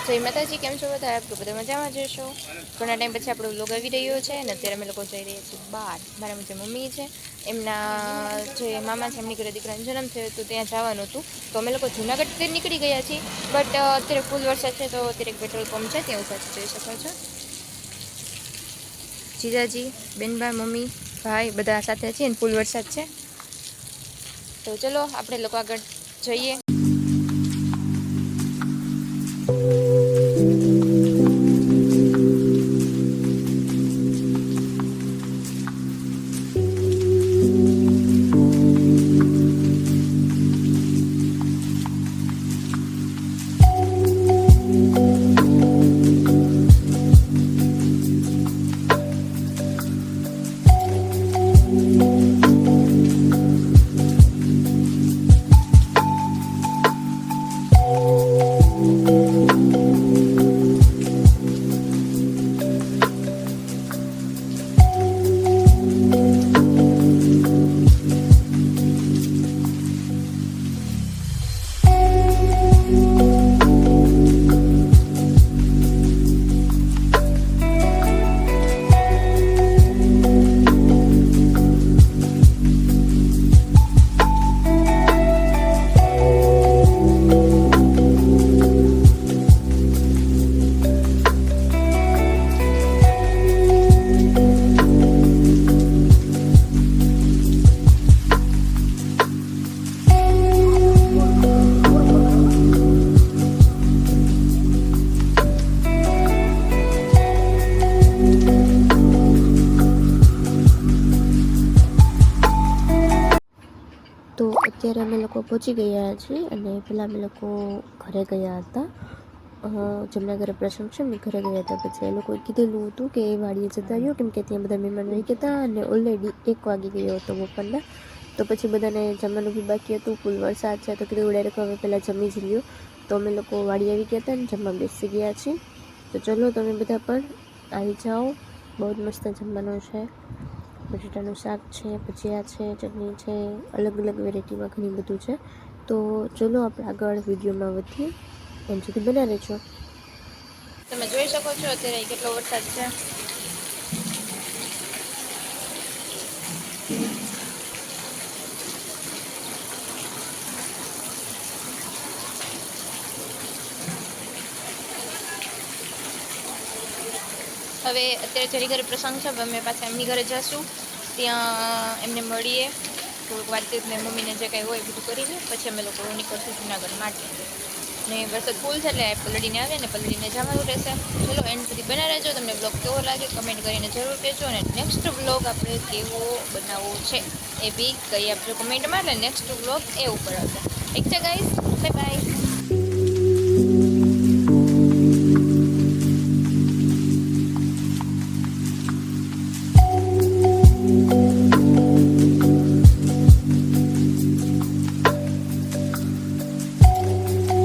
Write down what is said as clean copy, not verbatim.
જય માતાજી, કેમ છો બધા? આપ બધા મજામાં જશો. ઘણા ટાઈમ પછી આપણો વ્લોગ આવી રહ્યો છે ને અત્યારે અમે લોકો જઈ રહ્યા છીએ બહાર. મારા જે મમ્મી છે એમના જે મામા છે એમની ઘરે દીકરાનો જન્મ થયો તો ત્યાં જવાનું હતું. તો અમે લોકો જુનાગઢ નીકળી ગયા છીએ, બટ અત્યારે ફૂલ વરસાદ છે તો અત્યારે પેટ્રોલ પંપ છે ત્યાં સાથે જઈ શકો છો. જીજાજી, બેનબા, મમ્મી, ભાઈ બધા સાથે છીએ ને ફૂલ વરસાદ છે. તો ચલો આપણે લોકો આગળ જઈએ. તો અત્યારે અમે લોકો પહોંચી ગયા છીએ અને પહેલાં અમે લોકો ઘરે ગયા હતા. જેમના ઘરે પ્રસંગ છે એમની ઘરે ગયા હતા. પછી એ લોકોએ કીધેલું હતું કે એ વાડીએ જતા રહ્યો કેમ કે ત્યાં બધા મહેમાન રહી ગયા હતા અને ઓલરેડી 1 વાગી ગયો હતો બપોરના. તો પછી બધાને જમવાનું બી બાકી હતું, ફૂલ વરસાદ છે તો કીધું ડાયરેક્ટ હવે પહેલાં જમી જ લ્યો. તો અમે લોકો વાડી આવી ગયા હતા ને જમવા બેસી ગયા છીએ. તો ચલો તમે બધા પણ આવી જાઓ. બહુ જ મસ્ત જમવાનું છે. બટેટાનું શાક છે, ભજીયા છે, ચટણી છે, અલગ અલગ વેરાયટીમાં ઘણી બધું છે. તો ચલો આપણે આગળ વિડીયોમાં વધીએ. એમ સુધી બના રહેજો. તમે જોઈ શકો છો અત્યારે કેટલો વરસાદ છે. હવે અત્યારે જેની ઘરે પ્રસંગ છે અમે પાછા એમની ઘરે જઈશું. ત્યાં એમને મળીએ, થોડુંક વાતચીત ને મમ્મીને જે કાંઈ હોય બધું કરીને પછી અમે લોકો નીકળશું જુનાગઢ માટે. ને વરસાદ ફૂલ છે એટલે પલળીને આવે ને પલળીને જવાનું રહેશે. ચલો એન્ડ સુધી બના રહેજો. તમને બ્લોગ કેવો લાગે કમેન્ટ કરીને જરૂર કહેજો. અને નેક્સ્ટ બ્લોગ આપણે કેવો બનાવવો છે એ બી કહી આપજો કમેન્ટમાં. એટલે નેક્સ્ટ બ્લોગ એ ઉપર આવશે. ઠીક છે ગાઈઝ, બાય બાય.